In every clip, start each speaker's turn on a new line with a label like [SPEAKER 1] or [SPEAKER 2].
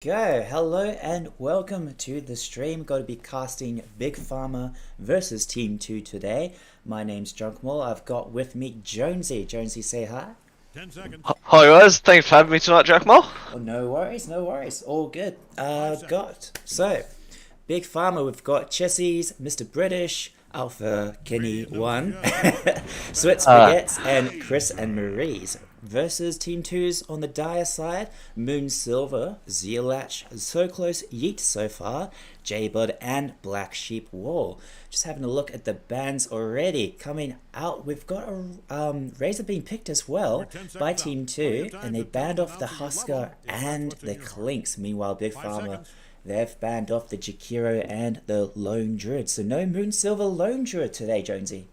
[SPEAKER 1] Go! Hello and welcome to the stream. Going to be casting Big Pharma versus Team 2 today. My name's Junkmore. I've got with me Jonesy. Jonesy, say hi.
[SPEAKER 2] 10 seconds.
[SPEAKER 3] Hi guys, thanks for having me tonight, Jack Mole.
[SPEAKER 1] Oh, no worries, no worries. All good. Big Pharma, we've got Chessie's, Mr. British, Alpha Kenny 1, Switz Baguettes, and Chris and Marie's versus Team 2's on the dire side, Moon Silver, Zealatch, So Close, Yeet so far, J-Bud, and Black Sheep Wall. Just having a look at the bans already coming out. We've got a Razor being picked as well by Team 2, and they banned off the Husker and the Clinks. Meanwhile, Big Pharma, they've banned off the Jakiro and the Lone Druid. So no Moon Silver Lone Druid today, Jonesy.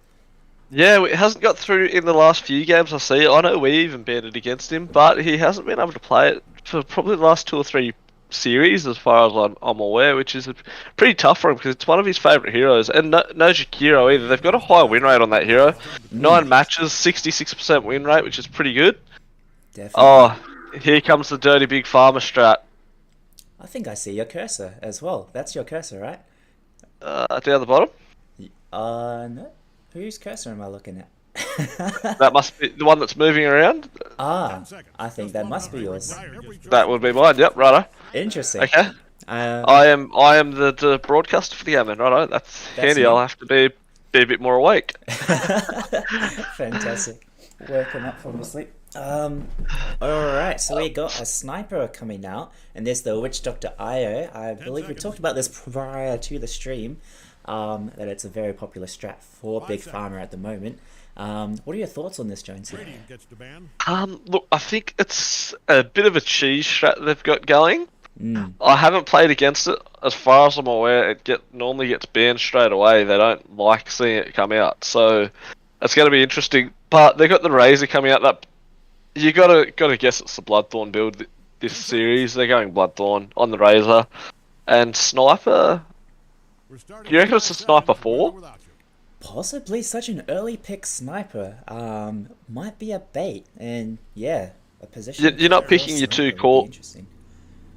[SPEAKER 3] Yeah, it hasn't got through in the last few games I see. I know we even banned it against him, but he hasn't been able to play it for probably the last 2 or 3 series as far as I'm aware, which is pretty tough for him because it's one of his favourite heroes. And no Jakiro either. They've got a high win rate on that hero. 9 matches, 66% win rate, which is pretty good.
[SPEAKER 1] Definitely.
[SPEAKER 3] Oh, here comes the dirty Big Pharma strat.
[SPEAKER 1] I think I see your cursor as well. That's your cursor, right?
[SPEAKER 3] Down the bottom.
[SPEAKER 1] No. Whose cursor am I looking at?
[SPEAKER 3] That must be the one that's moving around.
[SPEAKER 1] I think that must be yours.
[SPEAKER 3] That would be mine. Yep, righto.
[SPEAKER 1] Interesting.
[SPEAKER 3] Okay. I am the broadcaster for the game, then, righto. That's handy.
[SPEAKER 1] me.
[SPEAKER 3] I'll have to be a bit more awake.
[SPEAKER 1] Fantastic. Working up from the sleep. Alright, so we got a sniper coming out, and there's the Witch Doctor IO. I believe we talked about this prior to the stream, that it's a very popular strat for Big Pharma at the moment. What are your thoughts on this, Jonesy?
[SPEAKER 3] Look, I think it's a bit of a cheese strat they've got going. I haven't played against it. As far as I'm aware, normally gets banned straight away. They don't like seeing it come out, so it's going to be interesting. But they've got the Razor coming out. That you gotta guess it's the Bloodthorn build this series. They're going Bloodthorn on the Razor and Sniper. Do you reckon it's a Sniper 4?
[SPEAKER 1] Possibly such an early pick sniper. Might be a bait, and yeah, a position.
[SPEAKER 3] You're not picking your two core.
[SPEAKER 1] Interesting.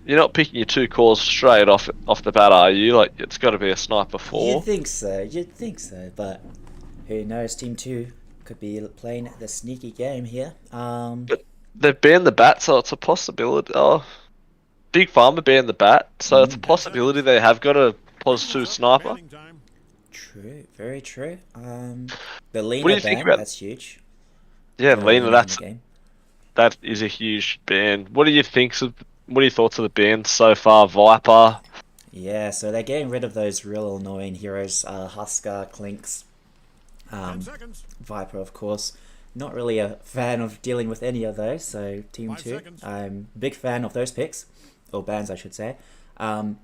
[SPEAKER 3] You're not picking your 2 cores straight off the bat, are you? Like, it's got to be a Sniper 4.
[SPEAKER 1] You'd think so, but who knows? Team 2 could be playing the sneaky game here.
[SPEAKER 3] But they've banned the bat, so it's a possibility. Oh, Big Pharma banned the bat, so it's a possibility they have got a +2 sniper.
[SPEAKER 1] True, very true. The Lena
[SPEAKER 3] What do you think about?
[SPEAKER 1] That's huge.
[SPEAKER 3] Yeah,
[SPEAKER 1] The
[SPEAKER 3] Lena,
[SPEAKER 1] in
[SPEAKER 3] that
[SPEAKER 1] the game.
[SPEAKER 3] is a huge ban. What are your thoughts of the ban so far, Viper?
[SPEAKER 1] Yeah, so they're getting rid of those real annoying heroes, Husker, Clinks, Viper, of course. Not really a fan of dealing with any of those, so Team 2, I'm a big fan of those picks, or bans I should say.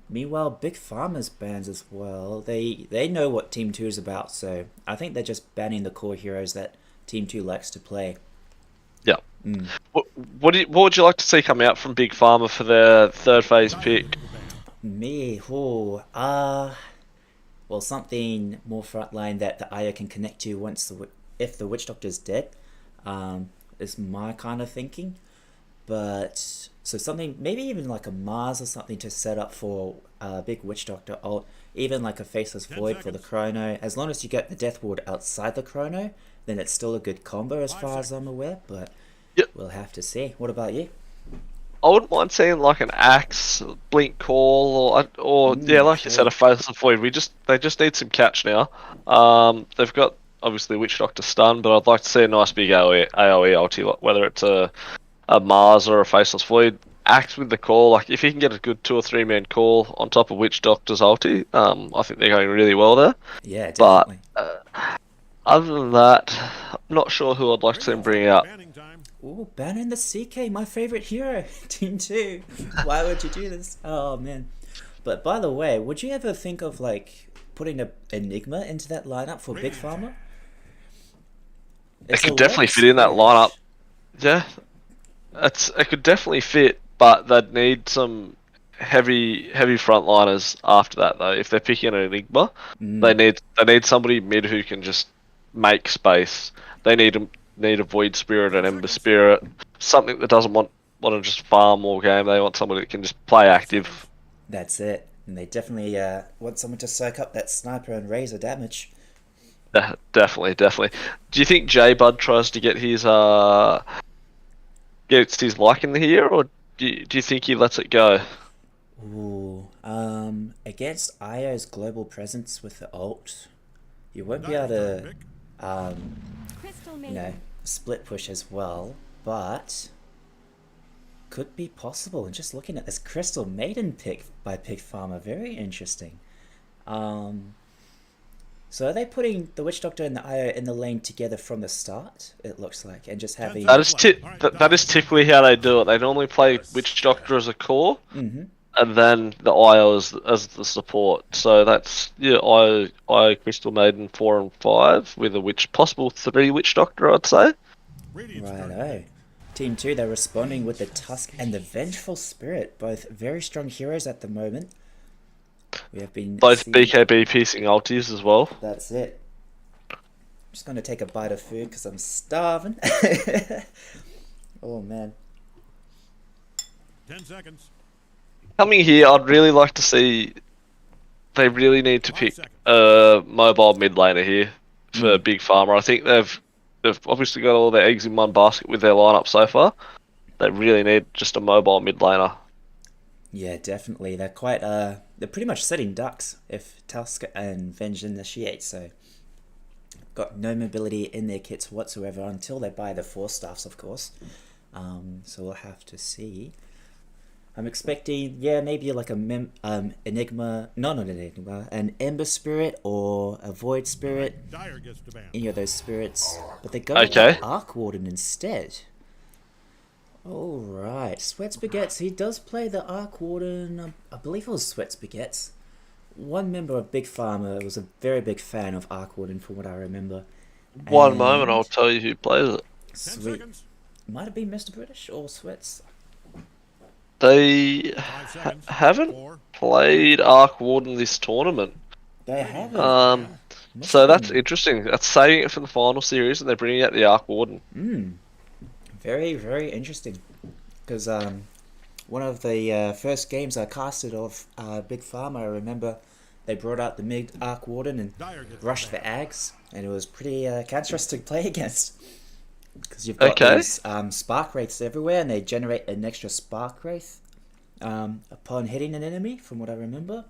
[SPEAKER 1] Meanwhile, Big Pharma's bans as well, they know what Team 2 is about, so I think they're just banning the core heroes that Team 2 likes to play.
[SPEAKER 3] Yeah. What would you like to see come out from Big Pharma for their third phase pick?
[SPEAKER 1] Well, something more frontline that the Aya can connect to if the Witch Doctor's dead, is my kind of thinking. But so something, maybe even like a Mars or something to set up for Big Witch Doctor ult, even like a Faceless Void for the Chrono. As long as you get the Death Ward outside the Chrono, then it's still a good combo as far as I'm aware. But
[SPEAKER 3] Yep.
[SPEAKER 1] We'll have to see. What about you?
[SPEAKER 3] I wouldn't mind seeing like an Axe, Blink Call, or yeah, like you said, a Faceless Void. They just need some catch now. They've got obviously Witch Doctor stun, but I'd like to see a nice big AoE ulti, like whether it's a Mars or a Faceless Void. Axe with the call, like if you can get a good 2 or 3 man call on top of Witch Doctor's ulti, I think they're going really well there.
[SPEAKER 1] Yeah, definitely.
[SPEAKER 3] But other than that, I'm not sure who I'd like to see them bring out.
[SPEAKER 1] Ooh, banning the CK, my favorite hero, Team 2. Why would you do this? Oh, man. But by the way, would you ever think of, like, putting a Enigma into that lineup for Big Pharma?
[SPEAKER 3] It could definitely fit in that lineup. Yeah. It could definitely fit, but they'd need some heavy frontliners after that, though. If they're picking an Enigma, they need somebody mid who can just make space. They need a Void Spirit, an Ember Spirit, something that doesn't want want to just farm more game. They want somebody that can just play active.
[SPEAKER 1] That's it. And they definitely want someone to soak up that sniper and razor damage.
[SPEAKER 3] Definitely. Do you think J Bud tries to gets his liking here, or do you think he lets it go?
[SPEAKER 1] Ooh, against IO's global presence with the ult, you won't be able to, you know, split push as well, but could be possible. And just looking at this Crystal Maiden pick by Pig Farmer, very interesting. So are they putting the Witch Doctor and the IO in the lane together from the start? It looks like, and just having
[SPEAKER 3] that is typically how they do it. They normally play Witch Doctor as a core, and then the IO as the support. So that's IO Crystal Maiden 4 and 5 with a possible 3 Witch Doctor, I'd say.
[SPEAKER 1] Righto. Team 2, they're responding with the Tusk and the Vengeful Spirit, both very strong heroes at the moment. We have been
[SPEAKER 3] both BKB piercing ultis as well.
[SPEAKER 1] That's it. I'm just going to take a bite of food because I'm starving. Oh man.
[SPEAKER 2] 10 seconds.
[SPEAKER 3] Coming here, I'd really like to see. They really need to pick a mobile mid laner here for Big Pharma. I think they've obviously got all their eggs in one basket with their lineup so far. They really need just a mobile mid laner.
[SPEAKER 1] Yeah, definitely. They're quite they're pretty much sitting ducks if Tusk and Venge initiate, so got no mobility in their kits whatsoever until they buy the 4 staffs, of course. So we'll have to see. I'm expecting, maybe like an Ember Spirit or a Void Spirit, any of those spirits, but they go with the Arc Warden instead. Alright, Sweat Spaghetts, he does play the Arc Warden, I believe it was Sweat Spaghetts. One member of Big Pharma was a very big fan of Arc Warden from what I remember.
[SPEAKER 3] One moment, I'll tell you who plays it.
[SPEAKER 1] Sweet. Might have been Mr. British or Sweats.
[SPEAKER 3] They haven't played Arc Warden this tournament.
[SPEAKER 1] They haven't.
[SPEAKER 3] So that's interesting. That's saving it for the final series, and they're bringing out the Arc Warden.
[SPEAKER 1] Very, very interesting. Because one of the first games I casted of Big Pharma, I remember they brought out the mid Arc Warden and rushed the Ags, and it was pretty cancerous to play against. Because you've got these Spark Wraiths everywhere, and they generate an extra Spark Wraith upon hitting an enemy, from what I remember.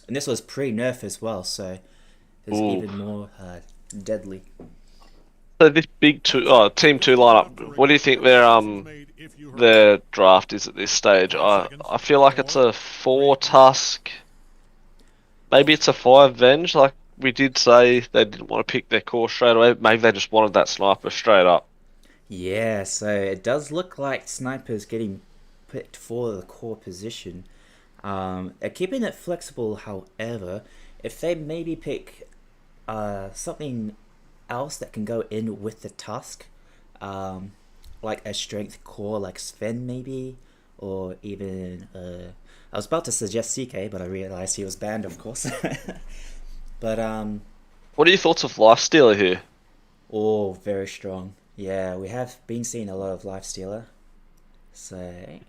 [SPEAKER 1] And this was pre-nerf as well, so it's even more deadly.
[SPEAKER 3] So this Team 2 lineup, what do you think their draft is at this stage? I feel like it's a 4 Tusk, maybe it's a 5 Venge, like we did say they didn't want to pick their core straight away. Maybe they just wanted that sniper straight up.
[SPEAKER 1] Yeah, so it does look like Sniper's getting picked for the core position. They're keeping it flexible, however. If they maybe pick something else that can go in with the Tusk, like a strength core like Sven maybe, or even I was about to suggest CK, but I realized he was banned, of course. But
[SPEAKER 3] what are your thoughts of Lifestealer here?
[SPEAKER 1] Oh, very strong. Yeah, we have been seeing a lot of Lifestealer. So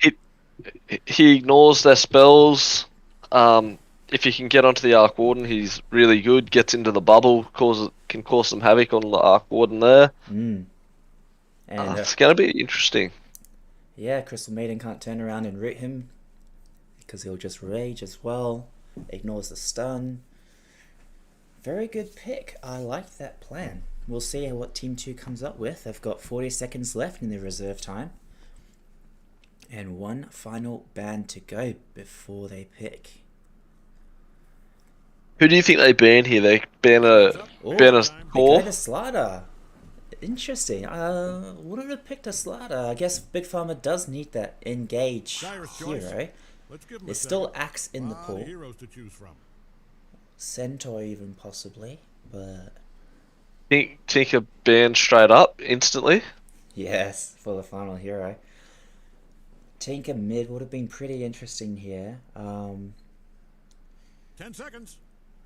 [SPEAKER 3] he ignores their spells. If you can get onto the Arc Warden, he's really good. Gets into the bubble, can cause some havoc on the Arc Warden there.
[SPEAKER 1] And
[SPEAKER 3] it's going to be interesting.
[SPEAKER 1] Yeah, Crystal Maiden can't turn around and root him because he'll just rage as well. Ignores the stun. Very good pick. I like that plan. We'll see what Team 2 comes up with. They've got 40 seconds left in their reserve time. And one final ban to go before they pick.
[SPEAKER 3] Who do you think they ban here? They ban a core?
[SPEAKER 1] They go to Slaughter. Interesting. Wouldn't have picked a Slaughter. I guess Big Pharma does need that engage hero. There's still Axe in the pool. Centaur even possibly, but
[SPEAKER 3] think a ban straight up instantly.
[SPEAKER 1] Yes, for the final hero. Tinker mid would have been pretty interesting here.
[SPEAKER 2] 10 seconds.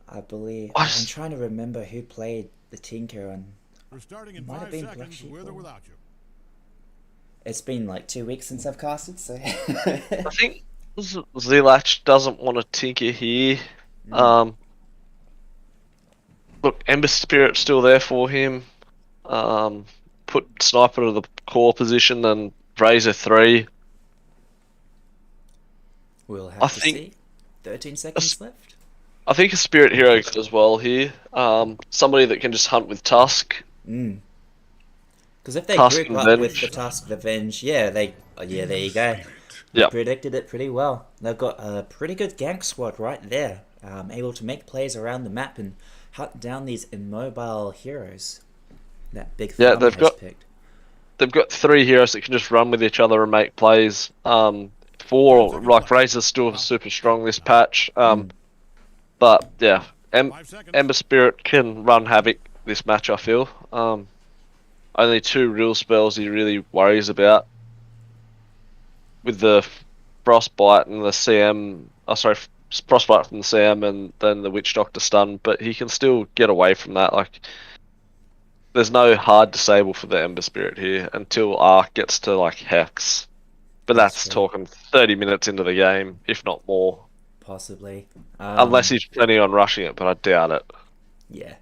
[SPEAKER 1] I believe I'm trying to remember who played the Tinker, and
[SPEAKER 2] We're starting in
[SPEAKER 1] might have
[SPEAKER 2] 5
[SPEAKER 1] been Black
[SPEAKER 2] seconds
[SPEAKER 1] Sheep.
[SPEAKER 2] With or without you.
[SPEAKER 1] It's been like 2 weeks since I've casted, so.
[SPEAKER 3] I think Zilach doesn't want to tinker here.
[SPEAKER 1] Mm.
[SPEAKER 3] Look, Ember Spirit's still there for him. Um, put Sniper to the core position and Razor 3.
[SPEAKER 1] We'll
[SPEAKER 3] I
[SPEAKER 1] have to
[SPEAKER 3] think
[SPEAKER 1] see. 13
[SPEAKER 3] a,
[SPEAKER 1] seconds left.
[SPEAKER 3] I think a Spirit Hero as well here. Somebody that can just hunt with Tusk.
[SPEAKER 1] Mm. Because if they
[SPEAKER 3] Tusk
[SPEAKER 1] group
[SPEAKER 3] and
[SPEAKER 1] up with the
[SPEAKER 3] Venge.
[SPEAKER 1] Task of Avenge, yeah, yeah, there you go. You
[SPEAKER 3] Yep.
[SPEAKER 1] predicted it pretty well. They've got a pretty good gank squad right there, able to make plays around the map and hunt down these immobile heroes that Big
[SPEAKER 3] Yeah,
[SPEAKER 1] Pharma has picked.
[SPEAKER 3] they've got 3 heroes that can just run with each other and make plays. 4 like Razor's still super strong this patch.
[SPEAKER 1] Mm.
[SPEAKER 3] But yeah, Ember Spirit can run havoc this match. I feel. Only 2 real spells he really worries about with the Frostbite and the CM. Oh, sorry, Frostbite from the CM and then the Witch Doctor stun. But he can still get away from that. Like, there's no hard disable for the Ember Spirit here until Arc gets to like Hex. But that's
[SPEAKER 1] True.
[SPEAKER 3] talking 30 minutes into the game, if not more.
[SPEAKER 1] Possibly.
[SPEAKER 3] Unless he's planning on rushing it, but I doubt it.
[SPEAKER 1] Yeah.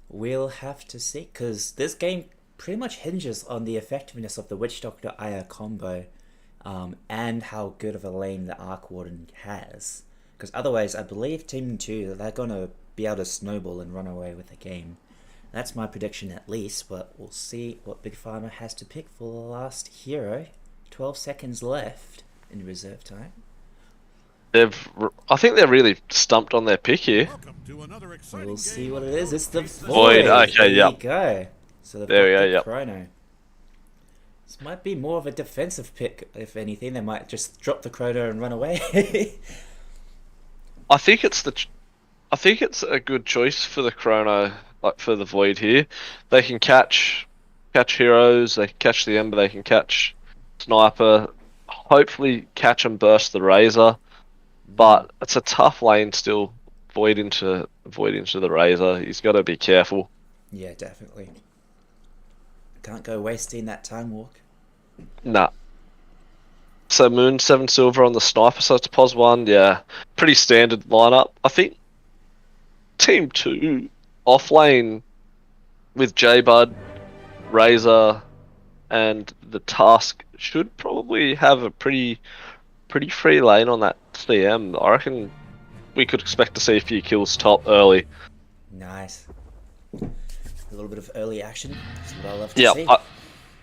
[SPEAKER 1] We'll have to see, because this game pretty much hinges on the effectiveness of the Witch Doctor Aya combo, and how good of a lane the Arc Warden has. Because otherwise, I believe Team 2, they're going to be able to snowball and run away with the game. That's my prediction at least, but we'll see what Big Pharma has to pick for the last hero. 12 seconds left in reserve time.
[SPEAKER 3] I think they're really stumped on their pick here.
[SPEAKER 1] We'll see what it is. It's the
[SPEAKER 3] Void.
[SPEAKER 1] Void.
[SPEAKER 3] Okay,
[SPEAKER 1] There
[SPEAKER 3] yep.
[SPEAKER 1] you go. So they've
[SPEAKER 3] There we
[SPEAKER 1] got
[SPEAKER 3] go,
[SPEAKER 1] the
[SPEAKER 3] yep.
[SPEAKER 1] Chrono. This might be more of a defensive pick, if anything. They might just drop the Chrono and run away.
[SPEAKER 3] I think it's a good choice for the Chrono, like for the Void here. They can catch heroes. They can catch the Ember. They can catch Sniper. Hopefully, catch and burst the Razor. But it's a tough lane still. Void into the Razor. He's got to be careful.
[SPEAKER 1] Yeah, definitely. Can't go wasting that time walk.
[SPEAKER 3] Nah. So Moon 7 silver on the Sniper, so it's a pos 1. Yeah, pretty standard lineup. I think Team 2 off lane with J-Bud, Razor, and the Task should probably have a pretty free lane on that CM. I reckon we could expect to see a few kills top early.
[SPEAKER 1] Nice. A little bit of early action. That's what I love to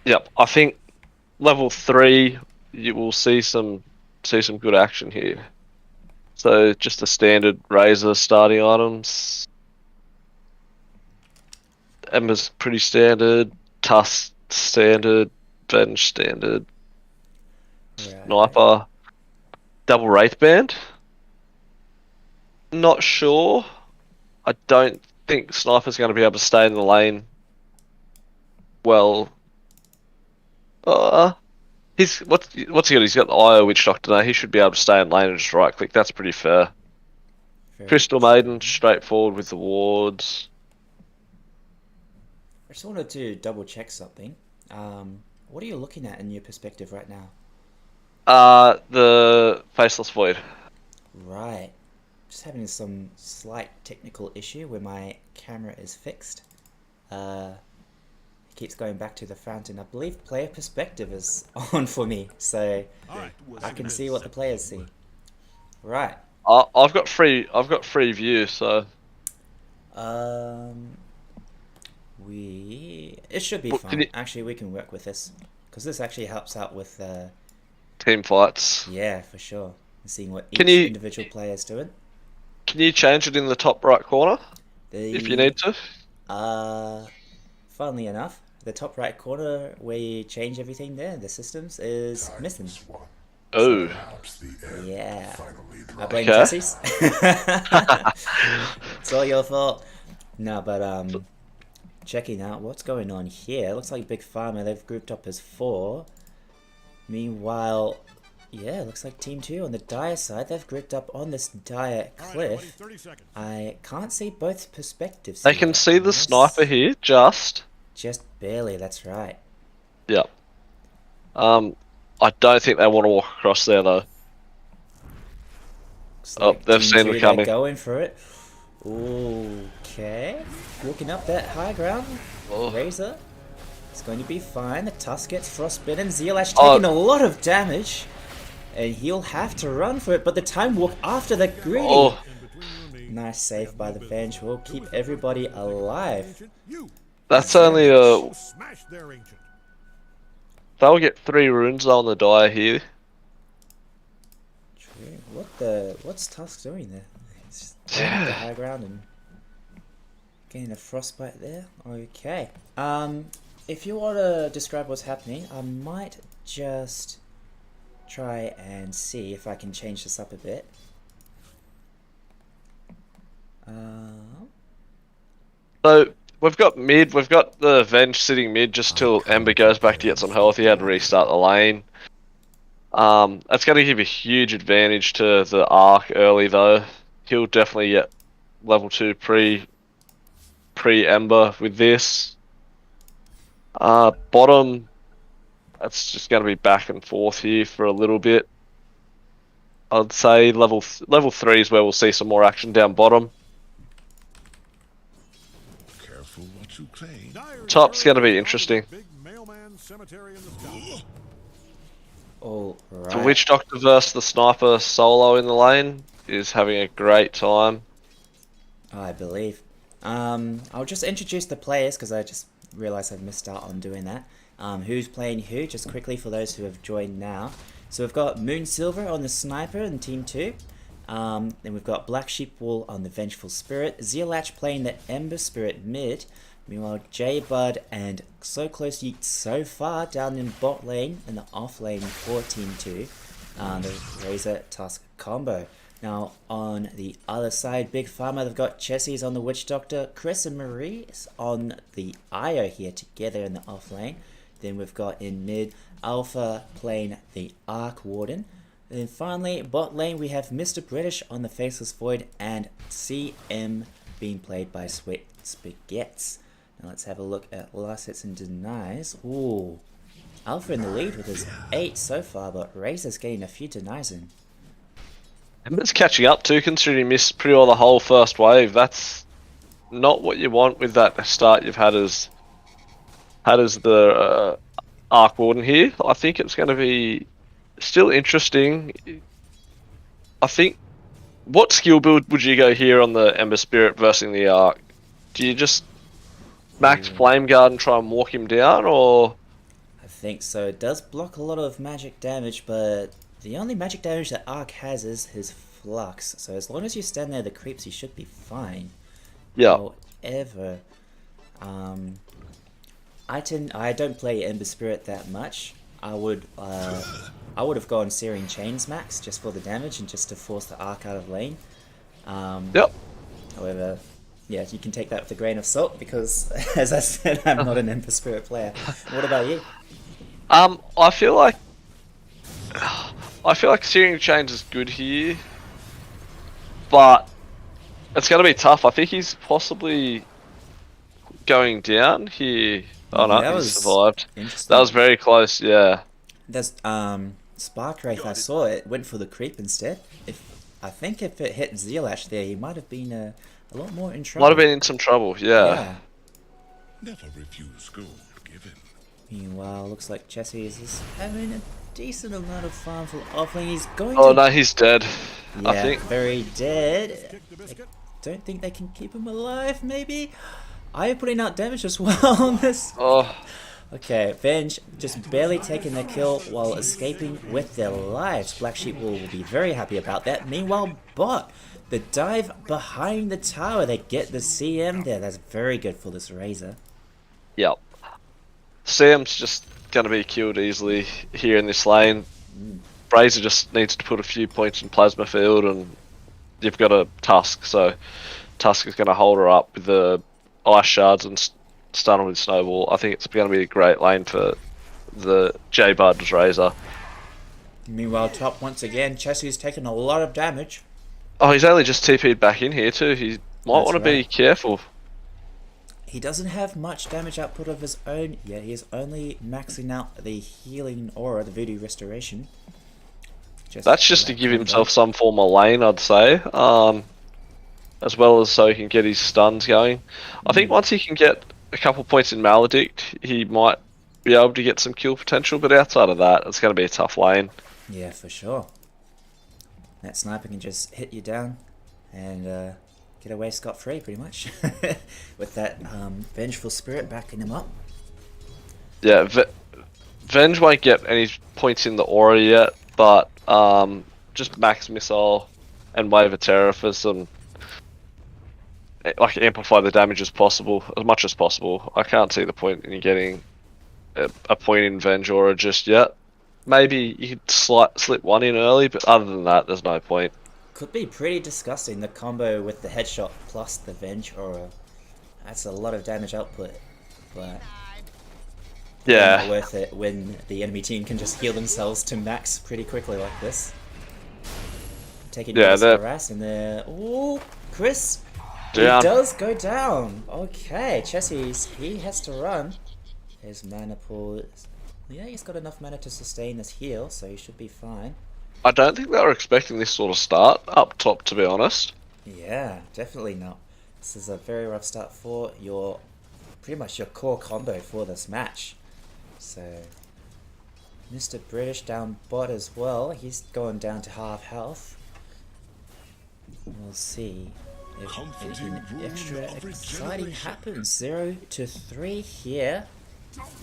[SPEAKER 1] see.
[SPEAKER 3] I think level 3 you will see some good action here. So just the standard Razor starting items. Ember's pretty standard. Tusk standard. Venge standard.
[SPEAKER 1] Right.
[SPEAKER 3] Sniper. Double Wraith Band. Not sure. I don't think Sniper's going to be able to stay in the lane. Well, what's he got? He's got the IO Witch Doctor now. He should be able to stay in lane and just right click. That's pretty fair.
[SPEAKER 1] Very
[SPEAKER 3] Crystal
[SPEAKER 1] true.
[SPEAKER 3] Maiden, straightforward with the wards.
[SPEAKER 1] I just wanted to double check something. What are you looking at in your perspective right now?
[SPEAKER 3] The Faceless Void.
[SPEAKER 1] Right. Just having some slight technical issue where my camera is fixed. It keeps going back to the fountain. I believe player perspective is on for me, so I can see what the players see. Right.
[SPEAKER 3] I've got free view, so
[SPEAKER 1] it should be
[SPEAKER 3] Well,
[SPEAKER 1] fine. Actually, we can work with this because this actually helps out with
[SPEAKER 3] team fights.
[SPEAKER 1] yeah, for sure. Seeing what each
[SPEAKER 3] Can you-
[SPEAKER 1] individual player is doing.
[SPEAKER 3] Can you change it in the top right corner if you need to?
[SPEAKER 1] Funnily enough, the top right corner where you change everything there, the systems, is missing.
[SPEAKER 3] Oh,
[SPEAKER 1] Yeah. I blame
[SPEAKER 3] Okay.
[SPEAKER 1] Jesse's. It's all your fault. No, but checking out what's going on here. Looks like Big Pharma, they've grouped up as 4. Meanwhile, yeah, looks like Team 2 on the Dire side, they've grouped up on this Dire cliff. I can't see both perspectives
[SPEAKER 3] they
[SPEAKER 1] here,
[SPEAKER 3] can see the
[SPEAKER 1] unless-
[SPEAKER 3] Sniper here, just.
[SPEAKER 1] Just barely, that's right.
[SPEAKER 3] Yeah. I don't think they want to walk across there though.
[SPEAKER 1] Looks
[SPEAKER 3] Oh,
[SPEAKER 1] like
[SPEAKER 3] they've
[SPEAKER 1] Team
[SPEAKER 3] seen
[SPEAKER 1] 2,
[SPEAKER 3] me
[SPEAKER 1] they're
[SPEAKER 3] coming.
[SPEAKER 1] going for it. Okay. Walking up that high ground.
[SPEAKER 3] Oh,
[SPEAKER 1] Razor. It's going to be fine. The Tusk gets frostbitten. Zealash
[SPEAKER 3] oh,
[SPEAKER 1] taking a lot of damage. And he'll have to run for it, but the time walk after the greedy.
[SPEAKER 3] oh,
[SPEAKER 1] Nice save by the bench. Will keep everybody alive.
[SPEAKER 3] that's only a. They'll get 3 runes on the die here.
[SPEAKER 1] True. What's Tusk doing there? He's going up the
[SPEAKER 3] Yeah.
[SPEAKER 1] high ground and getting a frostbite there. Okay. If you want to describe what's happening, I might just try and see if I can change this up a bit.
[SPEAKER 3] So we've got mid. We've got the Venge sitting mid just till Ember goes back to get some health. He had to restart the lane. That's going to give a huge advantage to the Arc early though. He'll definitely get level 2 pre Ember with this. Bottom, that's just going to be back and forth here for a little bit. I'd say level 3 is where we'll see some more action down bottom.
[SPEAKER 2] Careful what you claim.
[SPEAKER 3] Top's going to be interesting.
[SPEAKER 1] All right.
[SPEAKER 3] The Witch Doctor versus the Sniper solo in the lane is having a great time.
[SPEAKER 1] I believe. I'll just introduce the players because I just realized I've missed out on doing that. Who's playing who, just quickly for those who have joined now. So we've got Moon Silver on the Sniper in Team 2. Then we've got Black Sheep Wool on the Vengeful Spirit. Zealach playing the Ember Spirit mid. Meanwhile, J-Bud and So Close Yeet so far down in bot lane and the off lane for Team 2. The Razor Tusk combo. Now, on the other side, Big Pharma, they've got Chessie's on the Witch Doctor, Chris and Marie on the Io here together in the off lane. Then we've got in mid, Alpha playing the Arc Warden. And then finally, bot lane, we have Mr. British on the Faceless Void and CM being played by Sweet Spaghettis. Now let's have a look at last hits and denies. Ooh, Alpha in the lead with his 8 so far, but Razor's getting a few denies in.
[SPEAKER 3] Ember's catching up too, considering he missed pretty well the whole first wave. That's not what you want with that start you've had as the Arc Warden here. I think it's going to be still interesting. I think, what skill build would you go here on the Ember Spirit versus the Arc? Do you just max Flame Guard and try and walk him down, or?
[SPEAKER 1] I think so. It does block a lot of magic damage, but the only magic damage that Arc has is his Flux. So as long as you stand there the creeps, you should be fine.
[SPEAKER 3] Yeah.
[SPEAKER 1] However, I don't play Ember Spirit that much. I would have gone Searing Chains max just for the damage and just to force the Arc out of lane.
[SPEAKER 3] Yep.
[SPEAKER 1] However, yeah, you can take that with a grain of salt because, as I said, I'm not an Ember Spirit player. What about you?
[SPEAKER 3] I feel like Searing Chains is good here, but it's going to be tough. I think he's possibly going down here. Oh no,
[SPEAKER 1] That
[SPEAKER 3] he
[SPEAKER 1] was
[SPEAKER 3] survived.
[SPEAKER 1] interesting.
[SPEAKER 3] That was very close, yeah.
[SPEAKER 1] There's Spark Wraith, I saw it went for the creep instead. I think if it hit Zealash there, he might have been a lot more in trouble.
[SPEAKER 3] Might have been in some trouble, yeah.
[SPEAKER 2] Never refuse gold given.
[SPEAKER 1] Meanwhile, looks like Chessie is having a decent amount of farm for offlane. He's going
[SPEAKER 3] Oh
[SPEAKER 1] to...
[SPEAKER 3] no, he's dead.
[SPEAKER 1] Yeah,
[SPEAKER 3] I think.
[SPEAKER 1] very dead. I don't think they can keep him alive, maybe? Are putting out damage as well on this?
[SPEAKER 3] Oh,
[SPEAKER 1] Okay, Venge just barely taking the kill while escaping with their lives. Black Sheep will be very happy about that. Meanwhile, Bot, the dive behind the tower. They get the CM there. That's very good for this Razor.
[SPEAKER 3] yep. Sam's just going to be killed easily here in this lane. Razor just needs to put a few points in Plasma Field, and you've got a Tusk, so Tusk is going to hold her up with the Ice Shards and stun her with Snowball. I think it's going to be a great lane for the J-Bud's Razor.
[SPEAKER 1] Meanwhile, top once again, Chessie's taken a lot of damage.
[SPEAKER 3] Oh, he's only just TP'd back in here too. He might
[SPEAKER 1] That's
[SPEAKER 3] want to be
[SPEAKER 1] right.
[SPEAKER 3] careful.
[SPEAKER 1] He doesn't have much damage output of his own yet. He is only maxing out the healing aura, the voodoo restoration.
[SPEAKER 3] That's just to give himself some form of lane, I'd say. As well as so he can get his stuns going. I think once he can get a couple points in Maledict, he might be able to get some kill potential, but outside of that, it's going to be a tough lane.
[SPEAKER 1] Yeah, for sure. That sniper can just hit you down and get away scot-free, pretty much. With that vengeful spirit backing him up.
[SPEAKER 3] Yeah, Venge won't get any points in the aura yet, but just max missile and wave of terror for some, like, amplify the damage as possible, as much as possible. I can't see the point in getting a point in Venge aura just yet. Maybe you could slip one in early, but other than that, there's no point.
[SPEAKER 1] Could be pretty disgusting, the combo with the headshot plus the Venge aura. That's a lot of damage output, but
[SPEAKER 3] yeah,
[SPEAKER 1] not worth it when the enemy team can just heal themselves to max pretty quickly like this. Taking harass and there. Oh, Chris!
[SPEAKER 3] Down.
[SPEAKER 1] He does go down. Okay, Chessie's, he has to run. His mana pool. Yeah, he's got enough mana to sustain this heal, so he should be fine.
[SPEAKER 3] I don't think they were expecting this sort of start up top, to be honest.
[SPEAKER 1] Yeah, definitely not. This is a very rough start for your, pretty much your core combo for this match. So, Mr. British down bot as well. He's going down to half health. We'll see if anything extra exciting happens. 0-3 here.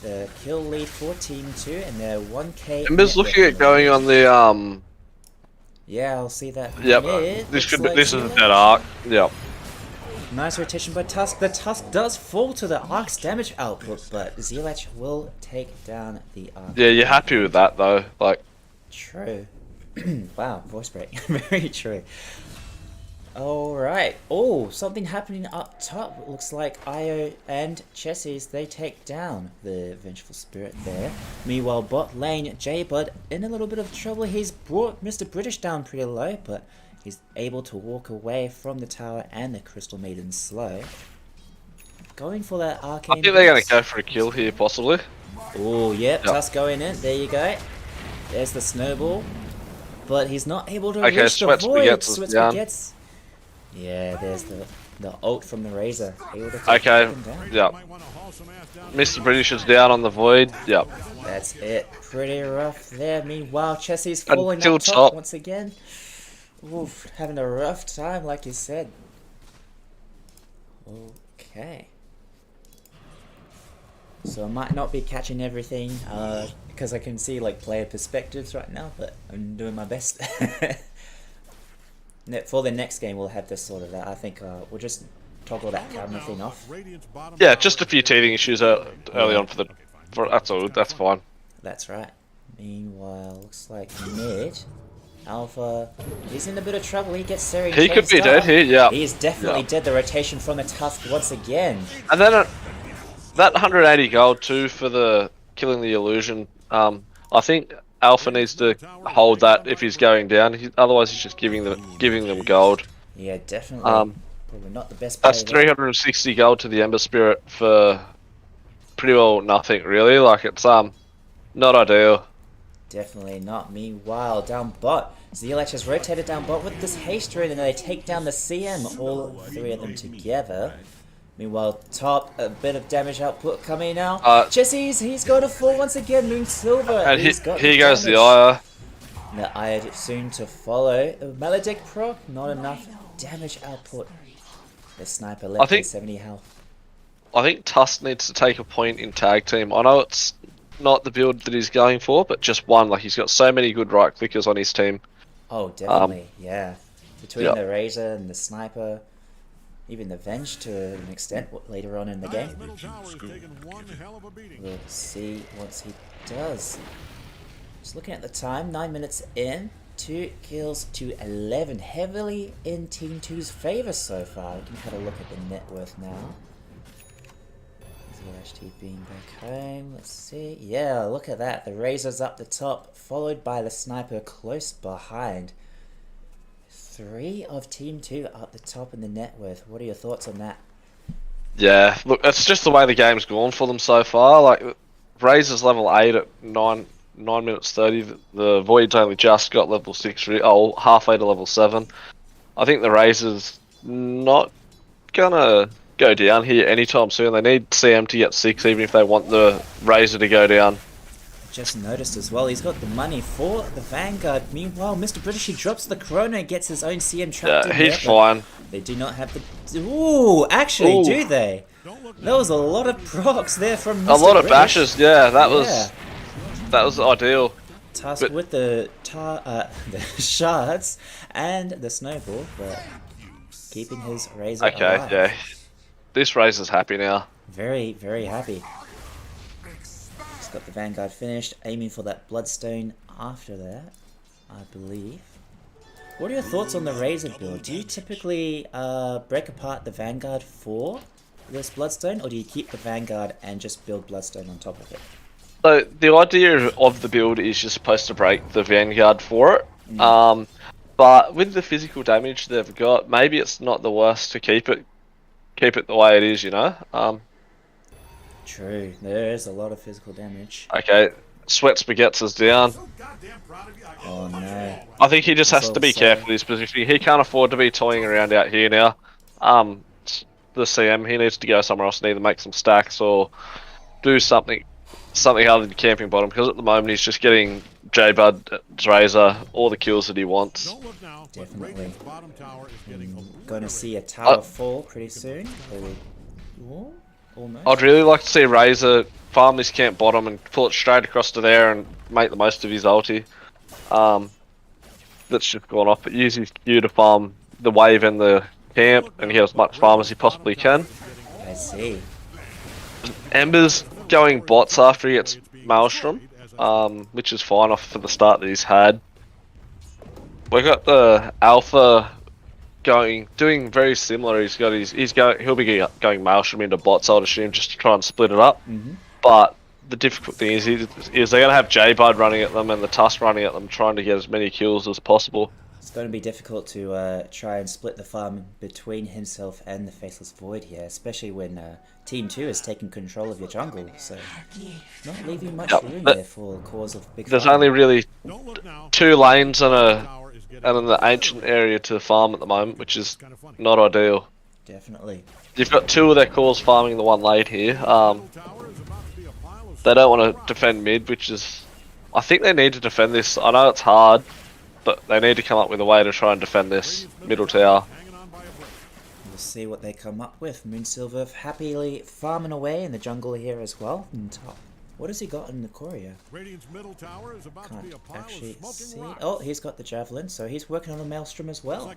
[SPEAKER 1] The kill lead for Team 2, and they're 1k.
[SPEAKER 3] Ember's looking at going on the
[SPEAKER 1] Yeah, I'll see that.
[SPEAKER 3] Yep. This is a dead arc. Yep.
[SPEAKER 1] Nice rotation by Tusk. The Tusk does fall to the Ark's damage output, but Zealach will take down the Ark.
[SPEAKER 3] Yeah, you're happy with that though. Like.
[SPEAKER 1] True. Wow, voice break. Very true. Alright. Oh, something happening up top. Looks like Io and Chessie's, they take down the Vengeful Spirit there. Meanwhile, bot lane, J-Bud in a little bit of trouble. He's brought Mr. British down pretty low, but he's able to walk away from the tower and the Crystal Maiden slow. Going for that arcane.
[SPEAKER 3] I think they're going to go for a kill here, possibly.
[SPEAKER 1] Oh, yep. Tusk going in. There you go. There's the snowball. But he's not able to reach the void. Sweat Spaghetti's. Yeah, there's the ult from the Razor.
[SPEAKER 3] Okay, yep. Mr. British is down on the void, yep.
[SPEAKER 1] That's it. Pretty rough there. Meanwhile, Chessie's falling
[SPEAKER 3] Until
[SPEAKER 1] up top once again. Oof, having a rough time, like you said. Okay. So I might not be catching everything, because I can see like player perspectives right now, but I'm doing my best. For the next game, we'll have this sorted out. I think we'll just toggle that camera thing off.
[SPEAKER 3] Yeah, just a few teething issues early on for that's all. That's fine.
[SPEAKER 1] That's right. Meanwhile, looks like mid Alpha. He's in a bit of trouble. He gets Seri.
[SPEAKER 3] He could be dead here. Yeah.
[SPEAKER 1] He is definitely dead. The rotation from the Tusk once again.
[SPEAKER 3] And then that 180 gold too for the killing the illusion. I think Alpha needs to hold that if he's going down. Otherwise, he's just giving them gold.
[SPEAKER 1] Yeah, definitely. Probably not the best.
[SPEAKER 3] That's 360 gold to the Ember Spirit for pretty well nothing, really. Like it's not ideal.
[SPEAKER 1] Definitely not. Meanwhile, down bot, Zealach has rotated down bot with this haste rune, and they take down the CM. All three of them together. Meanwhile, top, a bit of damage output coming now. Chessie's, he's going to fall once again. Moon Silver.
[SPEAKER 3] And here goes the Ire.
[SPEAKER 1] The Ire soon to follow. The Maledict proc, not enough damage output. The sniper left with 70 health.
[SPEAKER 3] I think Tusk needs to take a point in tag team. I know it's not the build that he's going for, but just one. Like he's got so many good right clickers on his team.
[SPEAKER 1] Oh, definitely, yeah. Between the Razor and the sniper. Even the Venge to an extent later on in the game. We'll see once he does. Just looking at the time, 9 minutes in, 2 kills to 11. Heavily in Team 2's favour so far. We can have a look at the net worth now. ZHT being back home. Let's see. Yeah, look at that. The Razor's up the top, followed by the Sniper close behind. 3 of Team 2 up the top in the net worth. What are your thoughts on that?
[SPEAKER 3] Yeah, look, it's just the way the game's gone for them so far. Like, Razor's level 8 at 9 minutes 30. The Void's only just got level 6, halfway to level 7. I think the Razor's not gonna go down here anytime soon. They need CM to get 6, even if they want the Razor to go down.
[SPEAKER 1] Just noticed as well, he's got the money for the Vanguard. Meanwhile, Mr. British, he drops the Chrono, gets his own CM trapped in
[SPEAKER 3] He's
[SPEAKER 1] there,
[SPEAKER 3] fine.
[SPEAKER 1] They do not have the... Ooh, actually,
[SPEAKER 3] Ooh.
[SPEAKER 1] do they? That was a lot of procs there from Mr.
[SPEAKER 3] A lot of
[SPEAKER 1] British.
[SPEAKER 3] bashes, yeah, that was ideal.
[SPEAKER 1] Tasked with the the shards and the snowball, but keeping his Razor alive.
[SPEAKER 3] Yeah. This Razor's happy now.
[SPEAKER 1] Very, very happy. He's got the Vanguard finished, aiming for that Bloodstone after that, I believe. What are your thoughts on the Razor build? Do you typically break apart the Vanguard for this Bloodstone, or do you keep the Vanguard and just build Bloodstone on top of it?
[SPEAKER 3] So the idea of the build is you're supposed to break the Vanguard for it. But with the physical damage they've got, maybe it's not the worst to keep it the way it is, you know?
[SPEAKER 1] True, there is a lot of physical damage.
[SPEAKER 3] Okay, Sweat Spaghettis is down.
[SPEAKER 1] Oh no.
[SPEAKER 3] I think he just has to be careful in his position. He can't afford to be toying around out here now. The CM, he needs to go somewhere else and either make some stacks or do something other than camping bottom, because at the moment he's just getting J-Bud, Razor, all the kills that he wants.
[SPEAKER 1] Definitely. Gonna see a tower fall pretty soon. Ooh, almost.
[SPEAKER 3] I'd really like to see Razor farm this camp bottom and pull it straight across to there and make the most of his ulti. That's just gone off, but use his Q to farm the wave and the camp and get as much farm as he possibly can.
[SPEAKER 1] I see.
[SPEAKER 3] Ember's going bots after he gets Maelstrom, which is fine off for the start that he's had. We got the Alpha doing very similar. He'll be going Maelstrom into bots, I'd assume, just to try and split it up. But the difficult thing is they're going to have J-Bud running at them and the Tusk running at them, trying to get as many kills as possible.
[SPEAKER 1] It's going to be difficult to try and split the farm between himself and the Faceless Void here, especially when Team 2 is taking control of your jungle, so not leaving much room there for cause of big
[SPEAKER 3] There's
[SPEAKER 1] farm.
[SPEAKER 3] only really 2 lanes and in the ancient area to farm at the moment, which is not ideal.
[SPEAKER 1] Definitely.
[SPEAKER 3] You've got 2 of their cores farming the one lane here. They don't want to defend mid, which is... I think they need to defend this. I know it's hard, but they need to come up with a way to try and defend this middle tower.
[SPEAKER 1] We'll see what they come up with. Moonsilver happily farming away in the jungle here as well. And top. What has he got in the Courier? Can't actually see. Oh, he's got the Javelin, so he's working on the Maelstrom as well.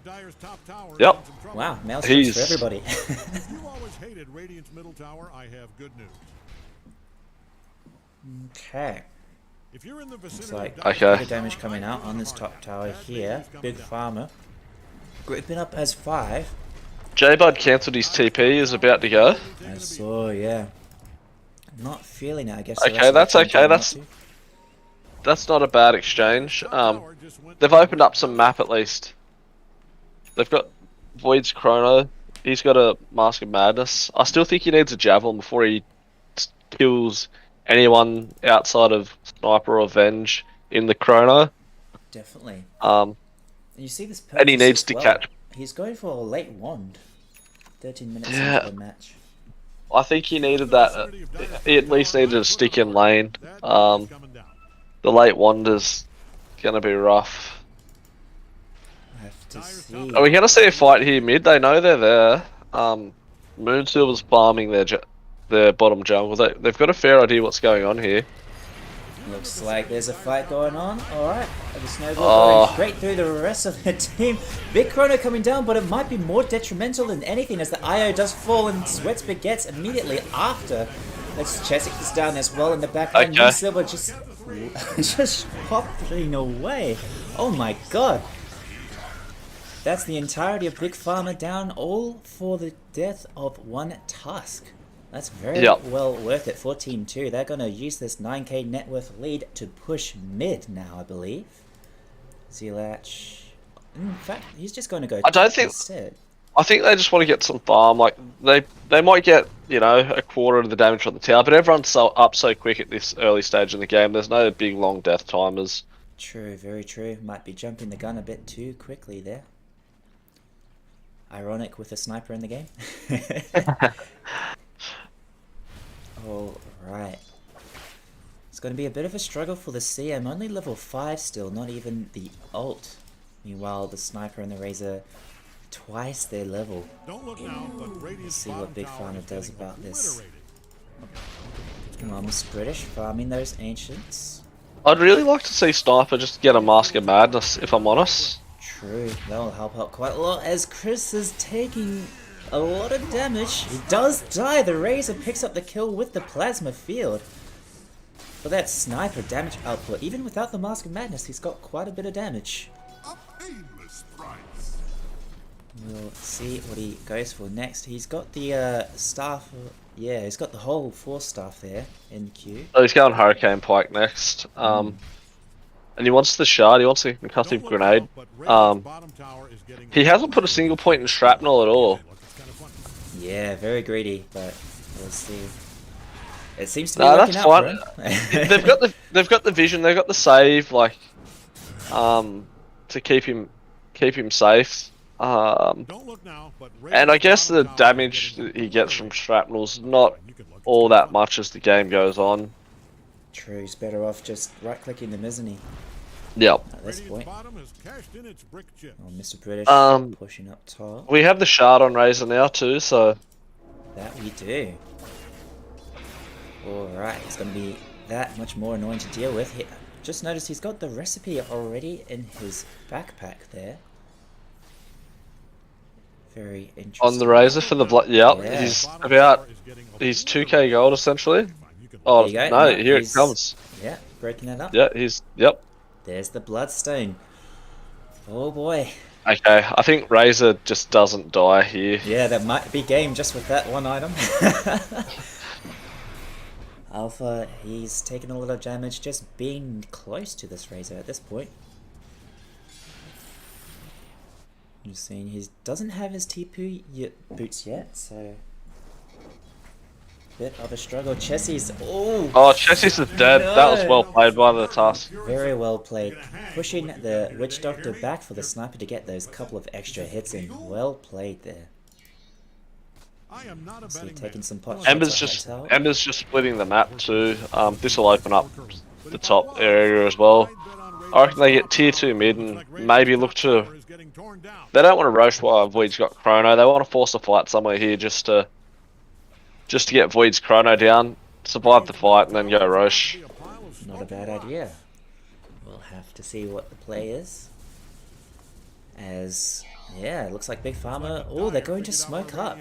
[SPEAKER 3] Yep.
[SPEAKER 1] Wow, Maelstrom's for everybody. Okay. Looks like a bit of damage coming out on this top tower here. Big farmer. Grouping up as 5.
[SPEAKER 3] J-Bud cancelled his TP, is about to go.
[SPEAKER 1] I saw, yeah. Not feeling it, I guess.
[SPEAKER 3] Okay, that's okay. That's not a bad exchange. They've opened up some map at least. They've got Void's Chrono. He's got a Mask of Madness. I still think he needs a Javelin before he kills anyone outside of Sniper or Venge in the Chrono.
[SPEAKER 1] Definitely.
[SPEAKER 3] And
[SPEAKER 1] you see this
[SPEAKER 3] he needs to catch.
[SPEAKER 1] He's going for a late wand. 13 minutes into the match.
[SPEAKER 3] I think he needed that. He at least needed a stick in lane. The late wand is gonna be rough.
[SPEAKER 1] I have to see.
[SPEAKER 3] Are we gonna see a fight here mid? They know they're there. Moonsilver's farming their bottom jungle. They've got a fair idea what's going on here.
[SPEAKER 1] Looks like there's a fight going on. Alright. The snowball going straight through the rest of the team. Big Chrono coming down, but it might be more detrimental than anything as the IO does fall and Sweats begets immediately after. Let's Chesic this down as well in the back line. Silver just popping away. Oh my god. That's the entirety of Big Farmer down, all for the death of one Tusk. That's very well worth it for Team 2. They're going to use this 9k net worth lead to push mid now, I believe. Zilach. In fact, he's just going to go
[SPEAKER 3] I don't think
[SPEAKER 1] instead.
[SPEAKER 3] I think they just want to get some farm. Like they might get a quarter of the damage from the tower, but everyone's so quick at this early stage in the game. There's no big long death timers.
[SPEAKER 1] True, very true. Might be jumping the gun a bit too quickly there. Ironic with a sniper in the game. Alright. It's going to be a bit of a struggle for the CM. Only level 5 still, not even the ult. Meanwhile, the sniper and the Razor twice their level. Let's see what Big Pharma does about this. Come on, Miss British, farming those ancients.
[SPEAKER 3] I'd really like to see Sniper just get a Mask of Madness, if I'm honest.
[SPEAKER 1] True, that'll help out quite a lot as Chris is taking a lot of damage. He does die. The Razor picks up the kill with the Plasma Field. But that Sniper damage output, even without the Mask of Madness, he's got quite a bit of damage. We'll see what he goes for next. He's got the staff. Yeah, he's got the whole 4 staff there in queue.
[SPEAKER 3] Oh, he's going Hurricane Pike next. And he wants the shard. He wants the concussive grenade. He hasn't put a single point in shrapnel at all.
[SPEAKER 1] Yeah, very greedy, but we'll see. It seems to be working out for him.
[SPEAKER 3] they've got the vision. They've got the save, like, to keep him safe. And I guess the damage that he gets from shrapnel's not all that much as the game goes on.
[SPEAKER 1] True, he's better off just right-clicking them, isn't he?
[SPEAKER 3] Yep.
[SPEAKER 1] At this point. Oh, Mr. British pushing up top.
[SPEAKER 3] We have the shard on Razor now too, so...
[SPEAKER 1] That we do. Alright, it's going to be that much more annoying to deal with. Just noticed he's got the recipe already in his backpack there. Very interesting.
[SPEAKER 3] On the Razor for the blood, yep. Yeah. He's 2k gold essentially. Oh no, here it comes.
[SPEAKER 1] Yeah, breaking it up.
[SPEAKER 3] Yeah, yep.
[SPEAKER 1] There's the Bloodstone. Oh boy.
[SPEAKER 3] Okay, I think Razor just doesn't die here.
[SPEAKER 1] Yeah, that might be game just with that one item. Alpha, he's taken a lot of damage just being close to this Razor at this point. I'm just saying he doesn't have his TP boots yet, so bit of a struggle. Chessie's
[SPEAKER 3] Chessie's is dead. No. That was well played by the task.
[SPEAKER 1] Very well played. Pushing the Witch Doctor back for the sniper to get those couple of extra hits in. Well played there. So taking some pot shots.
[SPEAKER 3] Ember's just splitting the map too. This will open up the top area as well. I reckon they get tier 2 mid and maybe look to... They don't want to roast while Void's got Chrono. They want to force a fight somewhere here just to get Void's Chrono down, survive the fight, and then go Roche.
[SPEAKER 1] Not a bad idea. We'll have to see what the play is. As, yeah, it looks like Big Pharma... Oh, they're going to smoke up.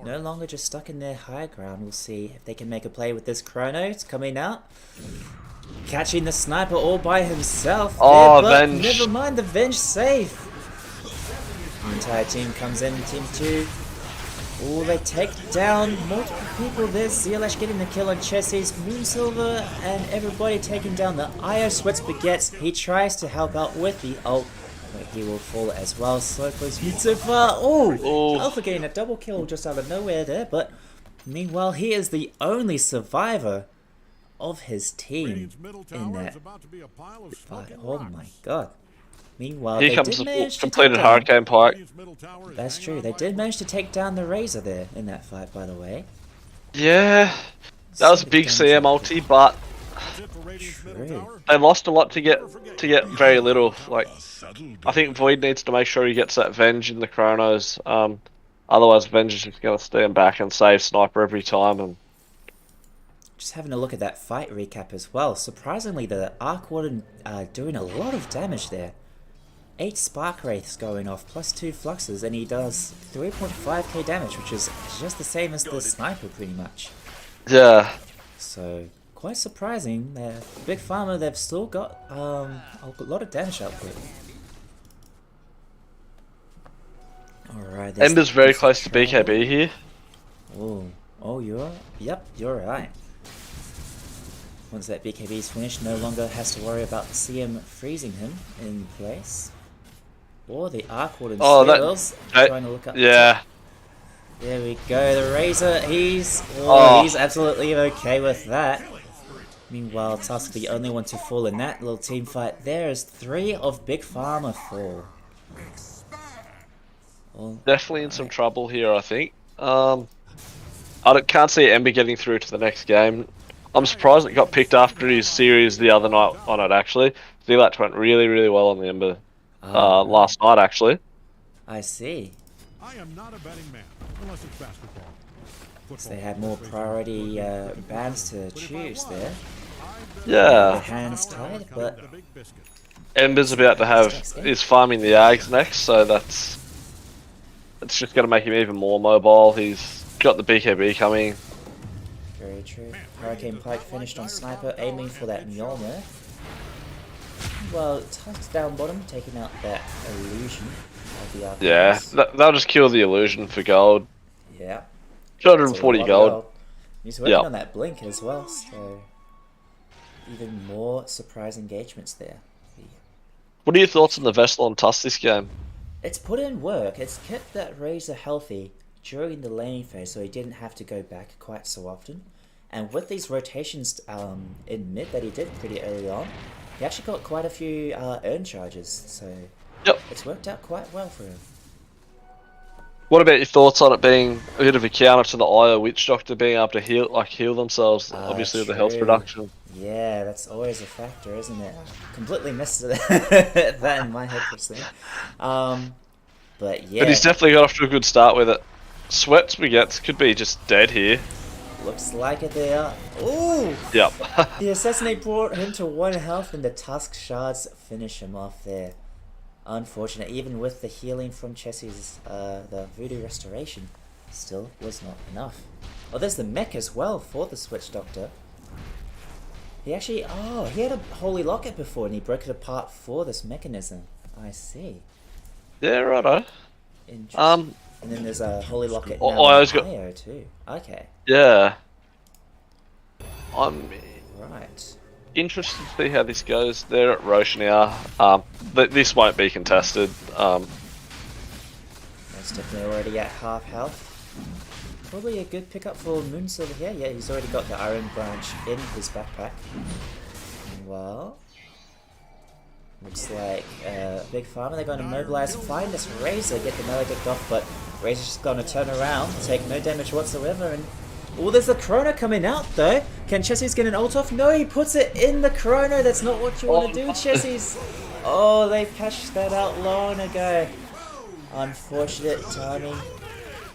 [SPEAKER 1] No longer just stuck in their high ground. We'll see if they can make a play with this Chrono. It's coming out. Catching the sniper all by himself.
[SPEAKER 3] Oh,
[SPEAKER 1] there, but
[SPEAKER 3] Venge.
[SPEAKER 1] Never mind, the Venge safe. The entire team comes in, team 2. Oh, they take down multiple people. There's Zealash getting the kill on Chessie's. Moonsilver and everybody taking down the Io Sweats Baguettes. He tries to help out with the ult, but he will fall as well. So close so far. Oh, Alpha getting a double kill just out of nowhere there, but meanwhile he is the only survivor of his team in that fight. Oh my god. Meanwhile,
[SPEAKER 3] here comes the completed Hurricane Pike.
[SPEAKER 1] That's true. They did manage to take down the Razor there in that fight, by the way.
[SPEAKER 3] Yeah, that was a big CM ulti, but they lost a lot to get very little. Like, I think Void needs to make sure he gets that Venge in the Chronos. Otherwise, Venge is just going to stand back and save Sniper every time. And
[SPEAKER 1] just having a look at that fight recap as well. Surprisingly, the Arc Warden doing a lot of damage there. 8 Spark Wraiths going off, plus 2 Fluxes, and he does 3.5k damage, which is just the same as the Sniper, pretty much.
[SPEAKER 3] Yeah.
[SPEAKER 1] So, quite surprising. Big Pharma, they've still got a lot of damage output. Alright.
[SPEAKER 3] Ember's very close to BKB here.
[SPEAKER 1] Oh, you're right. Once that BKB is finished, no longer has to worry about CM freezing him in place. Or the Arc Warden
[SPEAKER 3] Oh,
[SPEAKER 1] Sails. Trying to look up.
[SPEAKER 3] yeah.
[SPEAKER 1] There we go. The Razor. He's absolutely okay with that. Meanwhile, Tusk, the only one to fall in that little team fight there, as 3 of Big Pharma fall.
[SPEAKER 3] Definitely in some trouble here, I think. Can't see Ember getting through to the next game. I'm surprised it got picked after his series the other night on it, actually. Z-Latch went really, really well on the Ember last night, actually.
[SPEAKER 1] I see.
[SPEAKER 4] I am not a betting man, unless it's basketball.
[SPEAKER 1] So they had more priority bands to choose there.
[SPEAKER 3] Yeah.
[SPEAKER 1] Their hands tied, but
[SPEAKER 3] Ember's about to is farming the Ags next, so it's just going to make him even more mobile. He's got the BKB coming.
[SPEAKER 1] Very true. Hurricane Pike finished on Sniper, aiming for that Mjolnir. Well, Tusk's down bottom, taking out that illusion of the Archon.
[SPEAKER 3] Yeah, they'll just kill the illusion for gold.
[SPEAKER 1] Yeah.
[SPEAKER 3] 240 gold.
[SPEAKER 1] He's working on that blink as well, so even more surprise engagements there.
[SPEAKER 3] What are your thoughts on the Vessel on Tusk this game?
[SPEAKER 1] It's put in work. It's kept that Razor healthy during the laning phase, so he didn't have to go back quite so often. And with these rotations in mid that he did pretty early on, he actually got quite a few earn charges, so it's worked out quite well for him.
[SPEAKER 3] What about your thoughts on it being a bit of a counter to the IO Witch Doctor being able to heal themselves, obviously with the health production?
[SPEAKER 1] Yeah, that's always a factor, isn't it? Completely missed that in my head personally. But yeah.
[SPEAKER 3] But he's definitely got off to a good start with it. Sweats we get could be just dead here.
[SPEAKER 1] Looks like it there. Ooh!
[SPEAKER 3] Yep.
[SPEAKER 1] The Assassinate brought him to 1 health and the Tusk Shards finish him off there. Unfortunate, even with the healing from Chessie's, the Voodoo Restoration, still was not enough. Oh, there's the mech as well for the Switch Doctor. He actually, he had a Holy Locket before and he broke it apart for this mechanism. I see.
[SPEAKER 3] Yeah, righto.
[SPEAKER 1] Interesting. And then there's a Holy Locket now IO too. Okay.
[SPEAKER 3] Yeah. I'm
[SPEAKER 1] right.
[SPEAKER 3] Interested to see how this goes. They're at Roche now. This won't be contested.
[SPEAKER 1] Most definitely already at half health. Probably a good pickup for Moonsilver here. Yeah, he's already got the Iron Branch in his backpack. Well, looks like Big Pharma, they're going to mobilize, find this Razor, get the Maledict off, but Razor's just going to turn around, take no damage whatsoever, and oh, there's the Chrono coming out though. Can Chessie's get an ult off? No, he puts it in the Chrono. That's not what you want to do, Chessie's. Oh, they patched that out long ago. Unfortunate timing.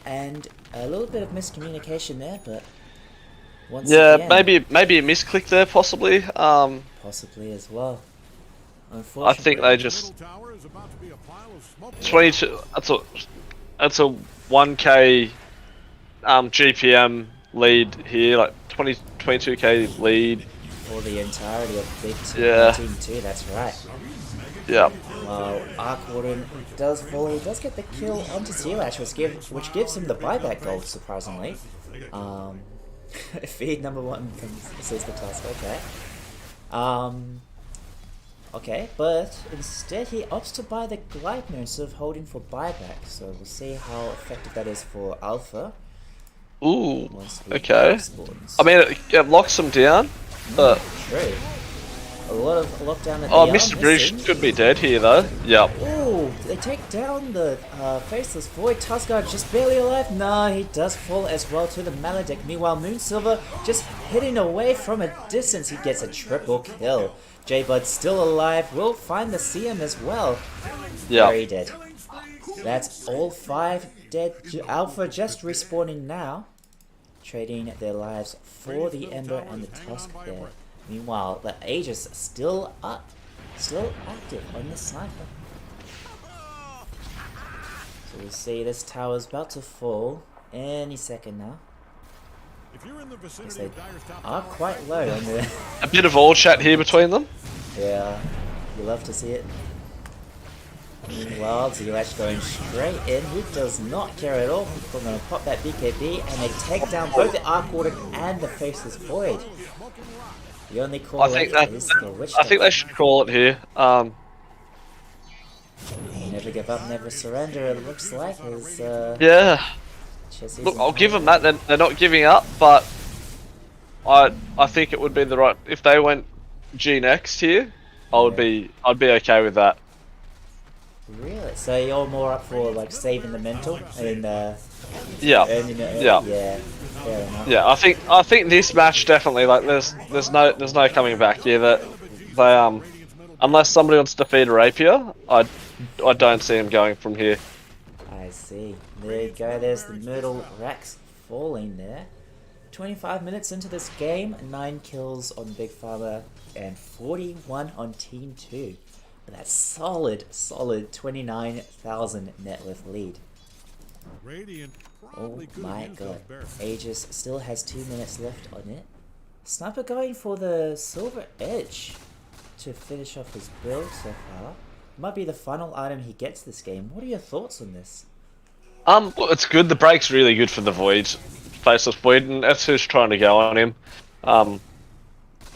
[SPEAKER 1] And a little bit of miscommunication there, but once again,
[SPEAKER 3] maybe a misclick there, possibly.
[SPEAKER 1] Possibly as well. Unfortunately,
[SPEAKER 3] I think they just 22. That's a 1k GPM lead here, like 22k lead.
[SPEAKER 1] For the entirety of Big Team 2, that's right.
[SPEAKER 3] Yeah.
[SPEAKER 1] Well, Arc Warden does fall. He does get the kill onto Z-Latch, which gives him the buyback gold, surprisingly. Feed number 1 says the task, okay. Okay, but instead he opts to buy the Glide Mode instead of holding for buyback, so we'll see how effective that is for Alpha.
[SPEAKER 3] Ooh, okay. I mean, it locks them down, but...
[SPEAKER 1] True. A lot of lockdown at the
[SPEAKER 3] Mr. British could be dead here, though. Yep.
[SPEAKER 1] Ooh, they take down the Faceless Void. Tuskguard just barely alive. Nah, he does fall as well to the Maledict. Meanwhile, Moonsilver just hitting away from a distance. He gets a triple kill. J-Bud still alive. Will find the CM as well.
[SPEAKER 3] Yeah.
[SPEAKER 1] Very dead. That's all 5 dead. Alpha just respawning now. Trading their lives for the Ember and the Tusk there. Meanwhile, the Aegis still up. Still active on the Sniper. So we see this tower's about to fall any second now. They are quite low on the...
[SPEAKER 3] A bit of all chat here between them.
[SPEAKER 1] Yeah, you love to see it. Meanwhile, Z-Latch going straight in. He does not care at all. He's going to pop that BKB and they take down both the Arc Warden and the Faceless Void. The only call
[SPEAKER 3] I think they should call it here.
[SPEAKER 1] Never give up, never surrender. It looks like as
[SPEAKER 3] Yeah.
[SPEAKER 1] Chelsea's
[SPEAKER 3] Look,
[SPEAKER 1] in
[SPEAKER 3] I'll give
[SPEAKER 1] front.
[SPEAKER 3] them that. They're not giving up, but I think it would be the right if they went G next here. I'd be okay with that.
[SPEAKER 1] Really? So you're more up for like saving the mental and
[SPEAKER 3] Yeah,
[SPEAKER 1] earning it?
[SPEAKER 3] yeah,
[SPEAKER 1] Yeah. Fair enough.
[SPEAKER 3] yeah. I think this match definitely like there's no coming back here. That they unless somebody wants to defeat a rapier, I don't see him going from here.
[SPEAKER 1] I see. There you go. There's the middle racks falling there. 25 minutes into this game, 9 kills on Big Pharma and 41 on Team 2. But that's solid 29,000 net worth lead.
[SPEAKER 4] Radiant
[SPEAKER 1] Oh
[SPEAKER 4] probably could
[SPEAKER 1] my
[SPEAKER 4] have used
[SPEAKER 1] god.
[SPEAKER 4] those barrels.
[SPEAKER 1] Aegis still has 2 minutes left on it. Sniper going for the Silver Edge to finish off his build so far. Might be the final item he gets this game. What are your thoughts on this?
[SPEAKER 3] Look, it's good. The break's really good for the Void, Faceless Void, and that's who's trying to go on him.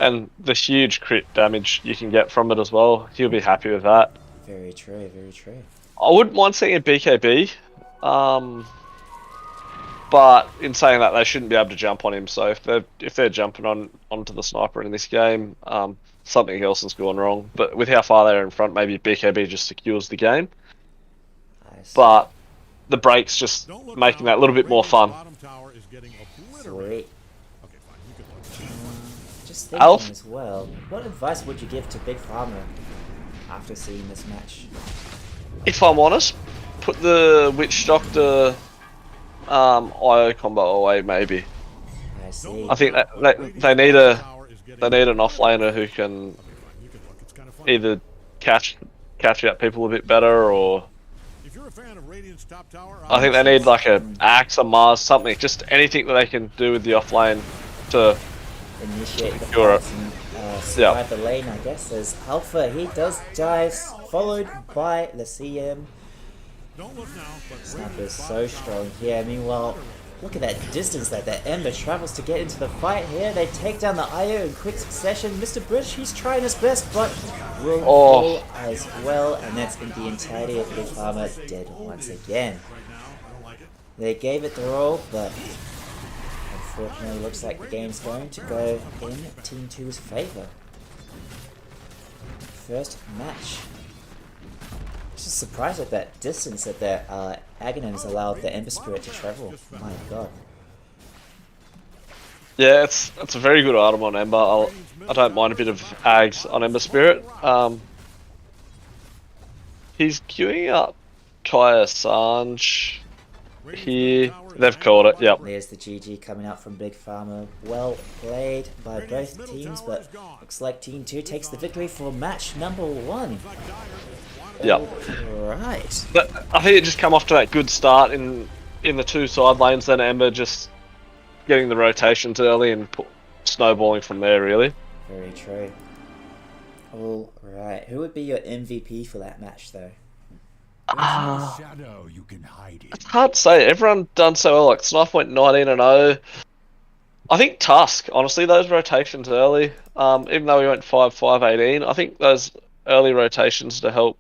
[SPEAKER 3] And the huge crit damage you can get from it as well. He'll be happy with that.
[SPEAKER 1] Very true, very true.
[SPEAKER 3] I wouldn't mind seeing a BKB, but in saying that, they shouldn't be able to jump on him. So if they're jumping onto the sniper in this game, something else has gone wrong. But with how far they're in front, maybe BKB just secures the game.
[SPEAKER 1] I see.
[SPEAKER 3] But the break's just
[SPEAKER 4] Don't look
[SPEAKER 3] making
[SPEAKER 4] now,
[SPEAKER 3] that a little bit more
[SPEAKER 4] Radiant's
[SPEAKER 3] fun.
[SPEAKER 4] bottom tower is getting obliterated.
[SPEAKER 1] Sweet.
[SPEAKER 4] Okay, fine. You can look.
[SPEAKER 1] Just thinking
[SPEAKER 3] Alf?
[SPEAKER 1] as well, what advice would you give to Big Pharma after seeing this match?
[SPEAKER 3] If I'm honest, put the Witch Doctor IO combo away. Maybe
[SPEAKER 1] I see.
[SPEAKER 3] I think that they need an offlaner who can
[SPEAKER 4] You can look. It's kind of fun.
[SPEAKER 3] either catch out people a bit better, or
[SPEAKER 4] If you're a fan of Radiant's top tower,
[SPEAKER 3] I think they need like a axe, a Mars, something, just anything that they can do with the offlane to.
[SPEAKER 1] Initiate the
[SPEAKER 3] Secure
[SPEAKER 1] fights and survive the lane, I guess. There's Alpha, he does die, followed by the CM.
[SPEAKER 4] Don't look now, but
[SPEAKER 1] Sniper's so strong here. Meanwhile, look at that distance that Ember travels to get into the fight here. They take down the IO in quick succession. Mr. British, he's trying his best, but will fall as well. And that's the entirety of Big Pharma dead once again. They gave it their all, but unfortunately looks like the game's going to go in Team 2's favour. First match. Just surprised at that distance that the Aghanims allowed the Ember Spirit to travel. My god.
[SPEAKER 3] Yeah, it's a very good item on Ember. I don't mind a bit of Ags on Ember Spirit. He's queuing up Kaya Sanj here. They've called it. Yep.
[SPEAKER 1] There's the GG coming out from Big Pharma. Well played by both teams, but looks like Team 2 takes the victory for match number 1.
[SPEAKER 3] Yep.
[SPEAKER 1] Alright.
[SPEAKER 3] But I think it just come off to that good start in the two side lanes. Then Ember just getting the rotations early and snowballing from there. Really.
[SPEAKER 1] Very true. Alright. Who would be your MVP for that match, though?
[SPEAKER 4] shadow you can hide in.
[SPEAKER 3] It's hard to say. Everyone done so well. Like Snipe went 19-0. I think Tusk. Honestly, those rotations early. Even though we went 5-5-18, I think those early rotations to help